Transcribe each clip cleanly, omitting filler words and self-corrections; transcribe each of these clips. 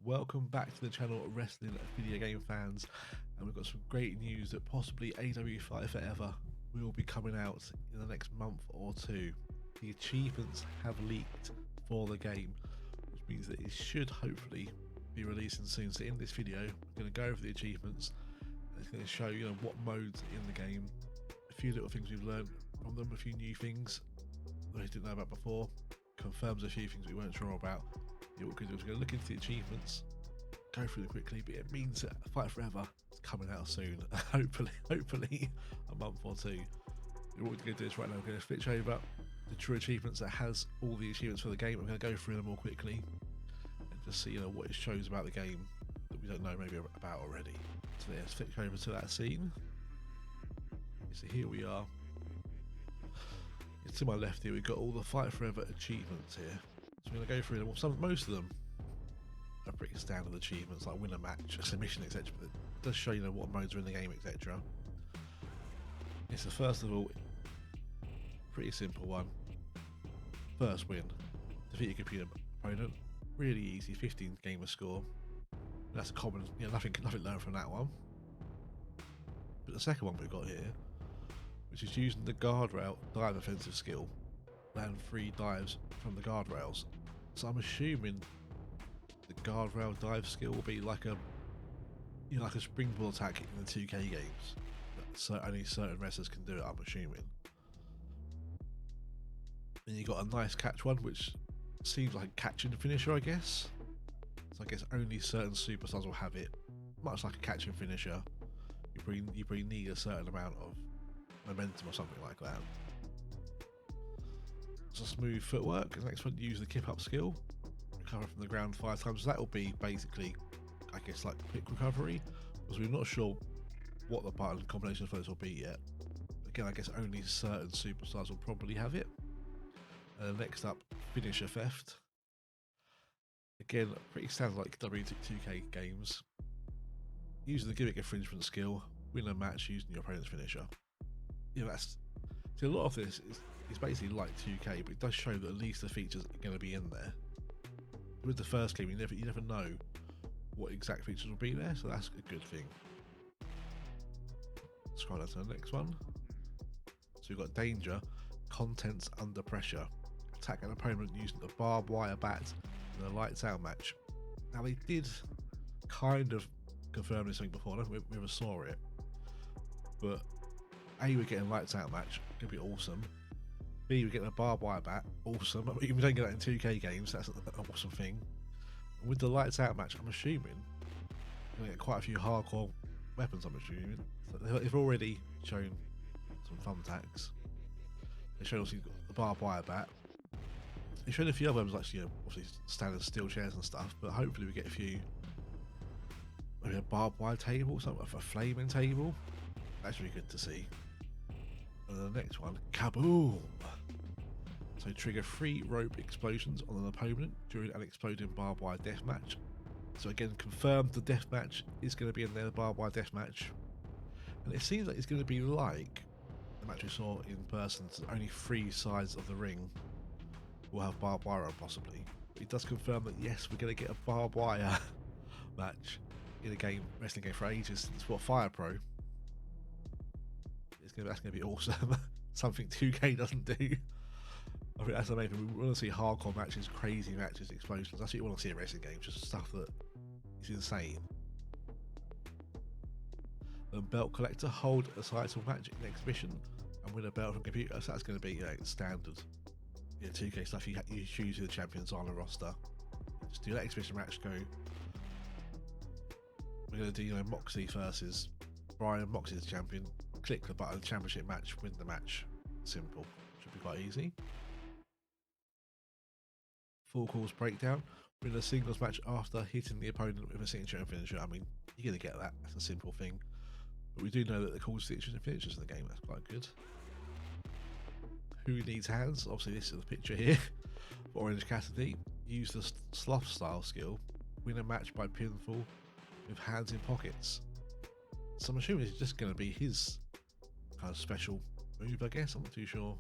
welcome back to the channel Wrestling Video Game Fans, and we've got some great news that possibly AEW Fight Forever will be coming out in the next month or two. The achievements have leaked for the game, which means that it should hopefully be releasing soon. So in this video, we're going to go over the achievements, and it's going to show you what modes are in the game, a few little things we've learned from them, a few new things that we didn't know about before, confirms a few things we weren't sure about. What we're going to do is we're going to look into the achievements, go through them quickly, but it means that Fight Forever is coming out soon, hopefully a month or two. What we're going to do is right now we're going to switch over the true achievements that has all the achievements for the game. We're going to go through them more quickly and just see what it shows about the game that we don't know maybe about already. So let's switch over to that scene. So here we are. To my left here we've got all the Fight Forever achievements here. So we're going to go through them. Most of them are pretty standard achievements, like win a match, submission, etc. But it does show what modes are in the game, etc. So first of all, pretty simple one. First win, defeat your computer opponent. Really easy, 15 gamer score. That's a common, nothing learned from that one. But the second one we've got here, which is using the guardrail dive offensive skill, land 3 dives from the guardrails. So I'm assuming the guardrail dive skill will be like a like a springboard attack in the 2K games. So only certain wrestlers can do it, I'm assuming. And you got a nice catch one, which seems like a catching finisher, I guess. So I guess only certain superstars will have it. Much like a catching finisher, you probably need a certain amount of momentum or something like that. So smooth footwork. The next one, use the kip up skill, recover from the ground 5 times. So that will be basically, I guess, like quick recovery, because we're not sure what the button combination for this will be yet. Again, I guess only certain superstars will probably have it. And next up, finisher theft. Again, pretty standard like W2K games. Using the gimmick infringement skill, win a match using your opponent's finisher. A lot of this is basically like 2K, but it does show that at least the features are going to be in there. With the first game, you never know what exact features will be there, so that's a good thing. Scroll down to the next one. So we've got danger, contents under pressure. Attack an opponent using a barbed wire bat in a lights out match. Now they did kind of confirm this thing before, I don't think we ever saw it, but A, we're getting a lights out match, gonna be awesome. B, we're getting a barbed wire bat, awesome. I mean, we don't get that in 2K games, that's an awesome thing. And with the lights out match, I'm assuming we're gonna get quite a few hardcore weapons, I'm assuming. So they've already shown some thumbtacks. They showed obviously the barbed wire bat. They showed a few other ones, like obviously standard steel chairs and stuff, but hopefully we get a few, maybe a barbed wire table, something, a flaming table. That's really good to see. And the next one, kaboom! So trigger 3 rope explosions on an opponent during an exploding barbed wire deathmatch. So again, confirmed the deathmatch is going to be in there, the barbed wire deathmatch. And it seems like it's going to be like the match we saw in person, so only 3 sides of the ring will have barbed wire on possibly. But it does confirm that yes, we're going to get a barbed wire match in a game, wrestling game for ages since what, Fire Pro. That's going to be awesome. Something 2K doesn't do. I think that's amazing. We want to see hardcore matches, crazy matches, explosions. That's what you want to see in wrestling games, just stuff that is insane. And belt collector, hold a title match in exhibition and win a belt from computer. So that's going to be standard 2K stuff. You choose who the champions on a roster. Just do that exhibition match, go. We're going to do Moxley versus Brian. Moxley's the champion. Click the button, championship match, win the match. Simple. Should be quite easy. Full course breakdown. Win a singles match after hitting the opponent with a signature and finisher. I mean, you're going to get that. That's a simple thing. But we do know that the calls signatures and finishers in the game. That's quite good. Who needs hands? Obviously, this is the picture here. For Orange Cassidy. Use the sloth style skill. Win a match by pinfall with hands in pockets. So I'm assuming it's just going to be his kind of special move, I guess. I'm not too sure.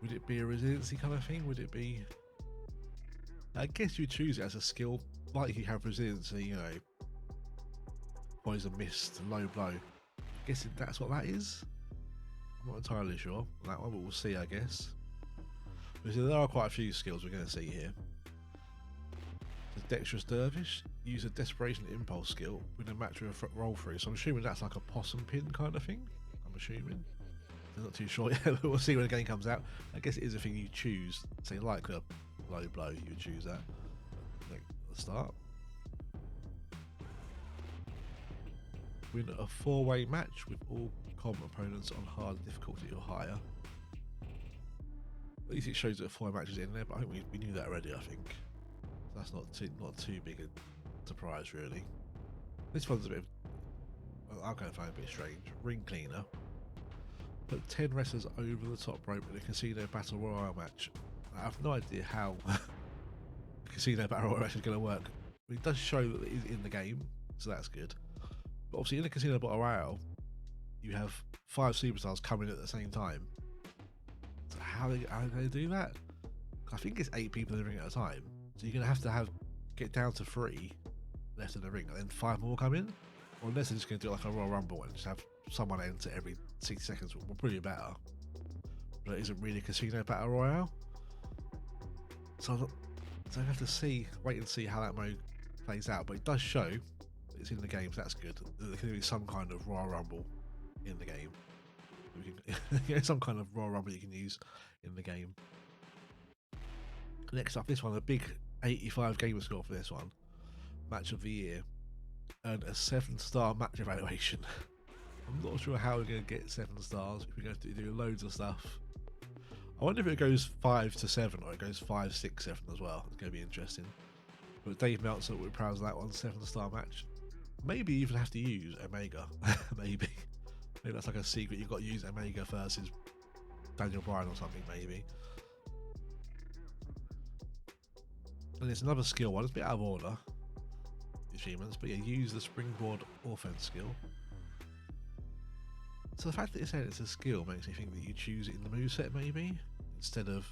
Would it be a resiliency kind of thing? Would it be I guess you choose it as a skill, like you have resiliency, you know, poison mist, low blow. Guessing that's what that is. I'm not entirely sure. That one, but we'll see, I guess. Because there are quite a few skills we're going to see here. The Dexterous Dervish, use a Desperation Impulse skill with a match with a roll through. So I'm assuming that's like a possum pin kind of thing. I'm assuming. I'm not too sure yet, but we'll see when the game comes out. I guess it is a thing you choose. Say like a low blow, you would choose that like at the start. Win a 4-way match with all common opponents on hard difficulty or higher. At least it shows that a 4-way match is in there, but I think we knew that already. I think that's not too big a surprise really. This one's a bit of, I'm going to find it a bit strange. Ring cleaner. Put 10 wrestlers over the top rope in a casino battle royale match. I have no idea how the casino battle royale match is going to work. But it does show that it is in the game, so that's good. But obviously in a casino battle royale, you have 5 superstars coming at the same time. So how are they going to do that? I think it's 8 people in the ring at a time. So you're going to have get down to 3 left in the ring, and then 5 more come in. Or unless they're just going to do like a Royal Rumble and just have someone enter every 60 seconds, will probably be better. But it isn't really a casino battle royale. So I have to wait and see how that mode plays out. But it does show it's in the game, so that's good. There can be some kind of Royal Rumble in the game. Some kind of Royal Rumble you can use in the game. Next up, this one, a big 85 gamer score for this one. Match of the year. And a 7-star match evaluation. I'm not sure how we're going to get 7 stars. If we're going to do loads of stuff. I wonder if it goes 5 to 7 or it goes 5, 6, 7 as well. It's going to be interesting. But Dave Meltzer will be proud of that one, 7-star match. Maybe you even have to use Omega. Maybe that's like a secret. You've got to use Omega versus Daniel Bryan or something, maybe. And it's another skill one. It's a bit out of order, achievements, but yeah, use the springboard offense skill. So the fact that it's saying it's a skill makes me think that you choose it in the moveset maybe, instead of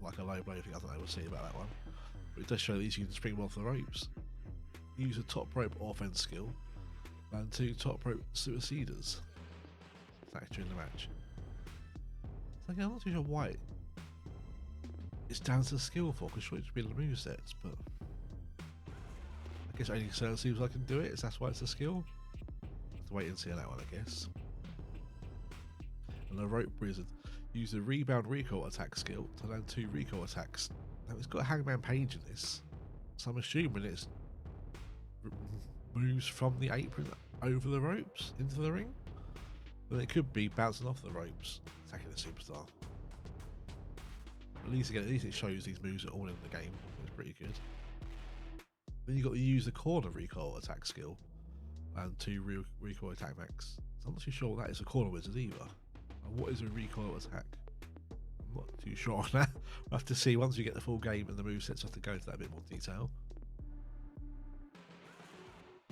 like a low blow thing. I don't know, we'll see about that one. But it does show that you can springboard off the ropes. Use a top rope offense skill and 2 top rope suiciders. Factor in the match. So again, I'm not too sure why it's down to the skill for, because surely it should be in the movesets, but I guess only certain superstars can do it, so that's why it's a skill. Have to wait and see on that one, I guess. And the rope wizard. Use the rebound recoil attack skill to land 2 recoil attacks. Now it's got a Hangman Page in this, so I'm assuming it's moves from the apron over the ropes into the ring. But it could be bouncing off the ropes, attacking the superstar. At least it shows these moves are all in the game. It's pretty good. Then you've got to use the corner recoil attack skill and 2 recoil attack max. So I'm not too sure what that is, a corner wizard either. And what is a recoil attack? I'm not too sure on that. We'll have to see once we get the full game and the movesets. Have to go into that a bit more detail.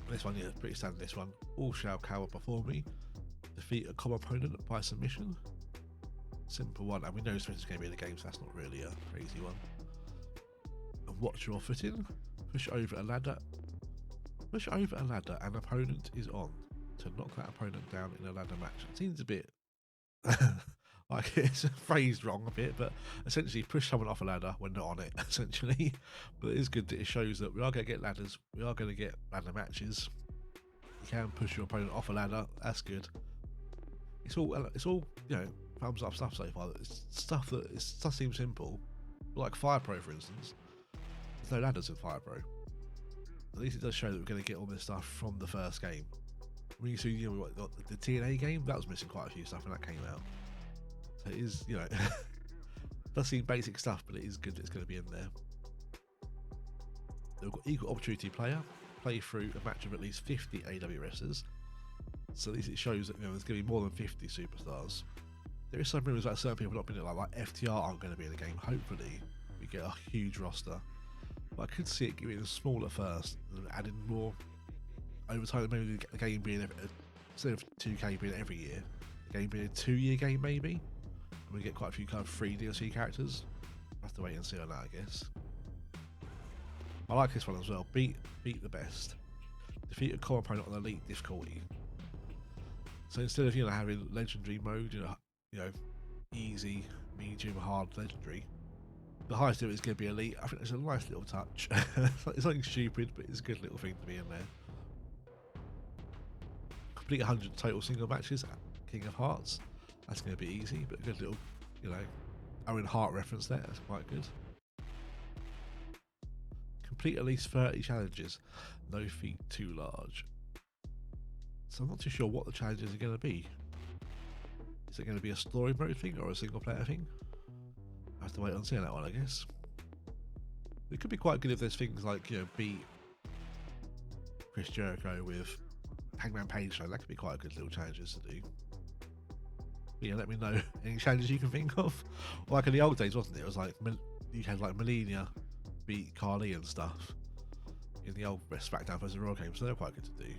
This one, yeah, pretty standard. This one, all shall cower before me. Defeat a common opponent by submission. Simple one, and we know submission is going to be in the game, so that's not really a crazy one. And watch your footing. Push over a ladder. Push over a ladder, and opponent is on to knock that opponent down in a ladder match. It seems a bit like it's phrased wrong a bit, but essentially push someone off a ladder when not on it, essentially. But it is good that it shows that we are going to get ladders, we are going to get ladder matches. You can push your opponent off a ladder, that's good. It's all you know, thumbs up stuff so far. It's stuff that does seem simple, like Fire Pro for instance. There's no ladders in Fire Pro. At least it does show that we're going to get all this stuff from the first game. When you see, you know, the TNA game, that was missing quite a few stuff when that came out. So it is, you know, does seem basic stuff, but it is good that it's going to be in there. We've got equal opportunity player, play through a match of at least 50 AEW wrestlers. So at least it shows that, you know, there's going to be more than 50 superstars. There is some rumors about certain people not being in it, like FTR aren't going to be in the game. Hopefully, we get a huge roster. But I could see it getting smaller first and adding more over time. Maybe the game being, instead of 2K being every year, the game being a 2-year game maybe. And we get quite a few kind of free DLC characters. We'll have to wait and see on that, I guess. I like this one as well. Beat the best. Defeat a common opponent on elite difficulty. So instead of having legendary mode, easy, medium, hard, legendary, the highest level is going to be elite. I think it's a nice little touch. It's something stupid, but it's a good little thing to be in there. Complete 100 total single matches at King of Hearts. That's going to be easy, but a good little, Owen Hart reference there. That's quite good. Complete at least 30 challenges. No feat too large. So I'm not too sure what the challenges are going to be. Is it going to be a story mode thing or a single player thing? I have to wait and see on that one, I guess. It could be quite good if there's things like, beat Chris Jericho with Hangman Page show. That could be quite a good little challenges to do. But yeah, let me know any challenges you can think of. Like in the old days, wasn't it? It was like you had like Melina beat Carly and stuff in the old SmackDown vs. Raw games, so they're quite good to do.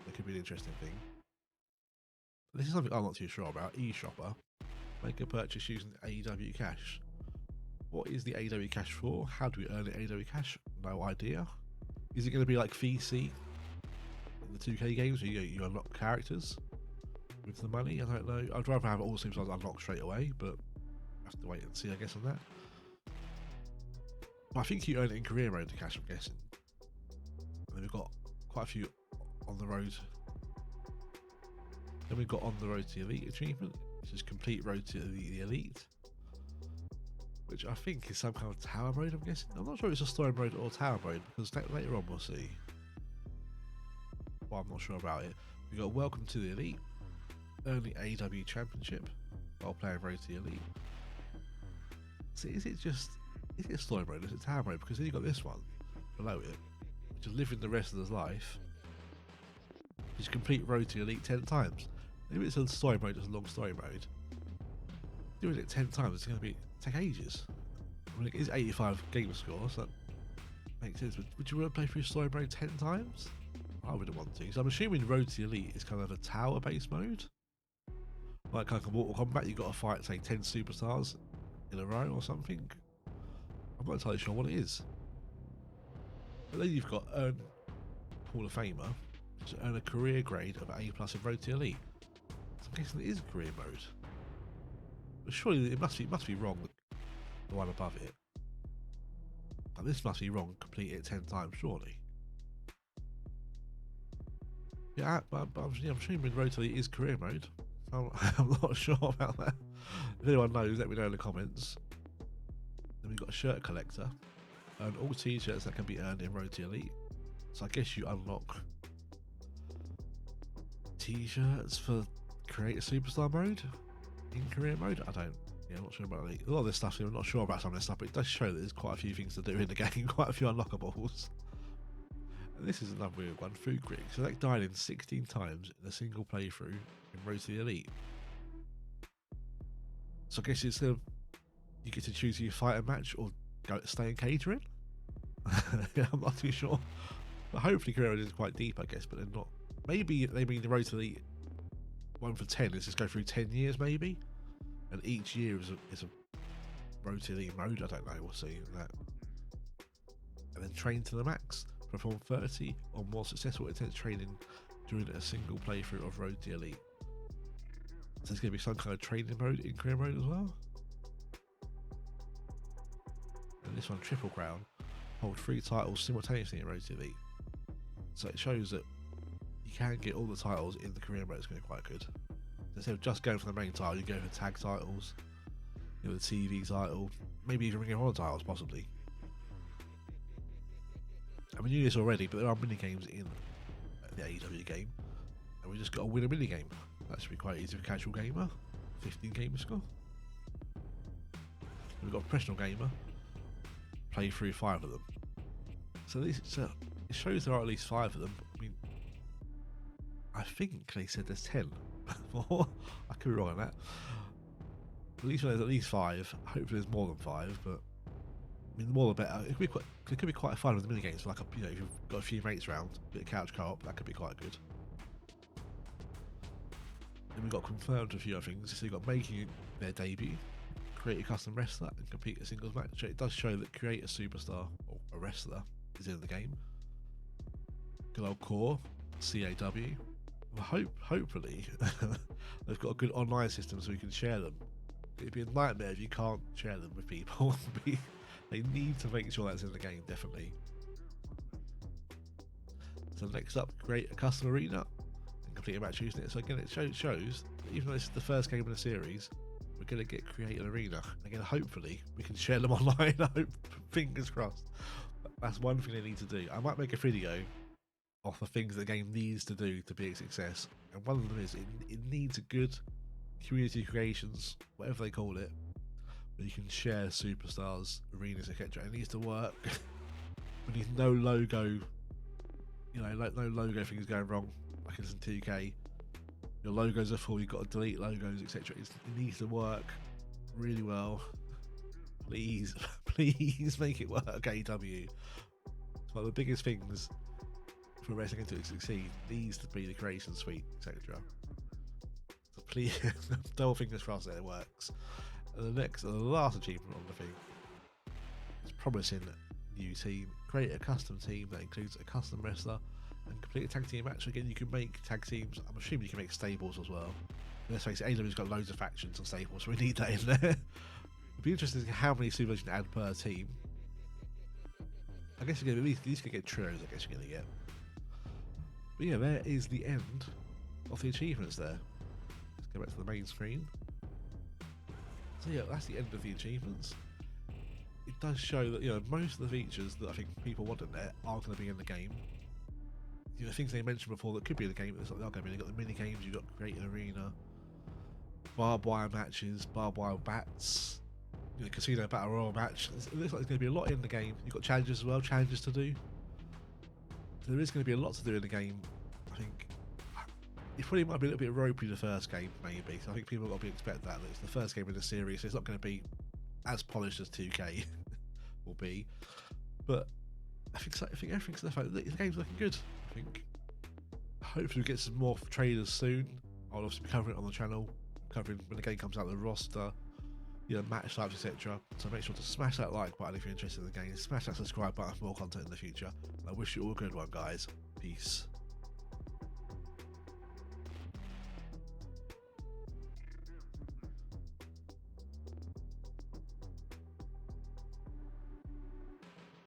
That could be an interesting thing. This is something I'm not too sure about. eShopper. Make a purchase using AEW Cash. What is the AEW Cash for? How do we earn the AEW Cash? No idea. Is it going to be like VC in the 2K games where you unlock characters with the money? I don't know. I'd rather have all the superstars unlocked straight away, but I have to wait and see, I guess, on that. But I think you earn it in career mode, the cash, I'm guessing. And then we've got quite a few on the road. Then we've got on the road to the elite achievement, which is complete road to the elite, which I think is some kind of tower mode, I'm guessing. I'm not sure if it's a story mode or tower mode, because later on we'll see. Well, I'm not sure about it. We've got welcome to the elite, earn the AEW championship while playing road to the elite. So is it a story mode? Is it tower mode? Because then you've got this one below it, which is living the rest of his life. Just complete road to elite 10 times. Maybe it's a story mode, it's a long story mode. Doing it 10 times, it's going to take ages. I mean, it is 85 gamer score, so that makes sense. But would you want to play through story mode 10 times? I wouldn't want to. So I'm assuming road to elite is kind of a tower-based mode. Like kind of Mortal Kombat, you've got to fight, say, 10 superstars in a row or something. I'm not entirely sure what it is. But then you've got Earn Hall of Famer, to earn a career grade of A+ in road to elite. So I'm guessing it is career mode. But surely it must be wrong, the one above it. Like, this must be wrong, complete it 10 times, surely. Yeah, but I'm assuming road to elite is career mode. So I'm not sure about that. If anyone knows, let me know in the comments. Then we've got a shirt collector. Earn all t-shirts that can be earned in road to elite. So I guess you unlock t-shirts for create a superstar mode in career mode. I'm not sure about a lot of this stuff. I'm not sure about some of this stuff, but it does show that there's quite a few things to do in the game, quite a few unlockables. And this is another weird one. Food critic. Select dining 16 times in a single playthrough in road to the elite. So I guess you get to choose your fighter match or stay in catering. I'm not too sure, but hopefully career mode is quite deep, I guess, but they're not. Maybe they mean the road to the 1 for 10 is just go through 10 years maybe, and each year is a road to the mode. I don't know, we'll see that. And then train to the max, perform 30 or more successful intense training during a single playthrough of road to elite. So there's going to be some kind of training mode in career mode as well. And this one, Triple Crown, hold 3 titles simultaneously in road to elite. So it shows that you can get all the titles in the career mode. It's going to be quite good. Instead of just going for the main title, you go for tag titles, the TV title, maybe even Ring of Honor titles, possibly. I mean, you knew this already, but there are mini games in the AEW game, and we just got to win a mini game. That should be quite easy for casual gamer. 15 gamer score. We've got a professional gamer. Play through 5 of them. So it shows there are at least 5 of them. I mean, I think they said there's 10. I could be wrong on that. At least there's at least 5. Hopefully there's more than 5, but I mean, the more the better. It could be quite fun with the minigames. Like if you've got a few mates around, a bit of couch co-op, that could be quite good. Then we've got confirmed a few other things. So you've got making their debut, create a custom wrestler, and compete a singles match. It does show that create a superstar or a wrestler is in the game. Good old core, CAW. Hopefully they've got a good online system so we can share them. It'd be a nightmare if you can't share them with people. They need to make sure that's in the game, definitely. So next up, create a custom arena and complete a match using it. So again, it shows that even though this is the first game in the series, we're going to create an arena. Again, hopefully we can share them online. I hope, fingers crossed. That's one thing they need to do. I might make a video of the things the game needs to do to be a success, and one of them is it needs a good community creations, whatever they call it, where you can share superstars, arenas, etc. It needs to work. We need no logo, you know, like no logo things going wrong, like it's in 2K. Your logos are full, you've got to delete logos, etc. It needs to work really well. Please, please make it work, AEW. It's one of the biggest things for wrestling to succeed needs to be the creation suite, etc. So please, double fingers crossed that it works. And the last achievement on the thing is promising new team. Create a custom team that includes a custom wrestler and complete a tag team match. Again, you can make tag teams. I'm assuming you can make stables as well. Let's face it, AEW's got loads of factions and stables, so we need that in there. It'd be interesting to see how many stables you can add per team. I guess you're gonna at least get trios. I guess you're gonna get. But yeah, there is the end of the achievements there. Let's go back to the main screen. So yeah, that's the end of the achievements. It does show that, you know, most of the features that I think people want in there are going to be in the game. You know, things they mentioned before that could be in the game, it's like they're going to be. You've got the mini games, you've got create an arena, barbed wire matches, barbed wire bats, you know, casino battle royal match. It looks like there's going to be a lot in the game. You've got challenges as well, challenges to do. So there is going to be a lot to do in the game. I think it probably might be a little bit ropey the first game, maybe. So I think people have got to expect that it's the first game in the series, so it's not going to be as polished as 2K will be. But I think everything's the fact that the game's looking good. I think hopefully we get some more trailers soon. I'll obviously be covering it on the channel, covering when the game comes out, the roster, you know, match types, etc. So make sure to smash that like button if you're interested in the game. Smash that subscribe button for more content in the future. And I wish you all a good one, guys. Peace.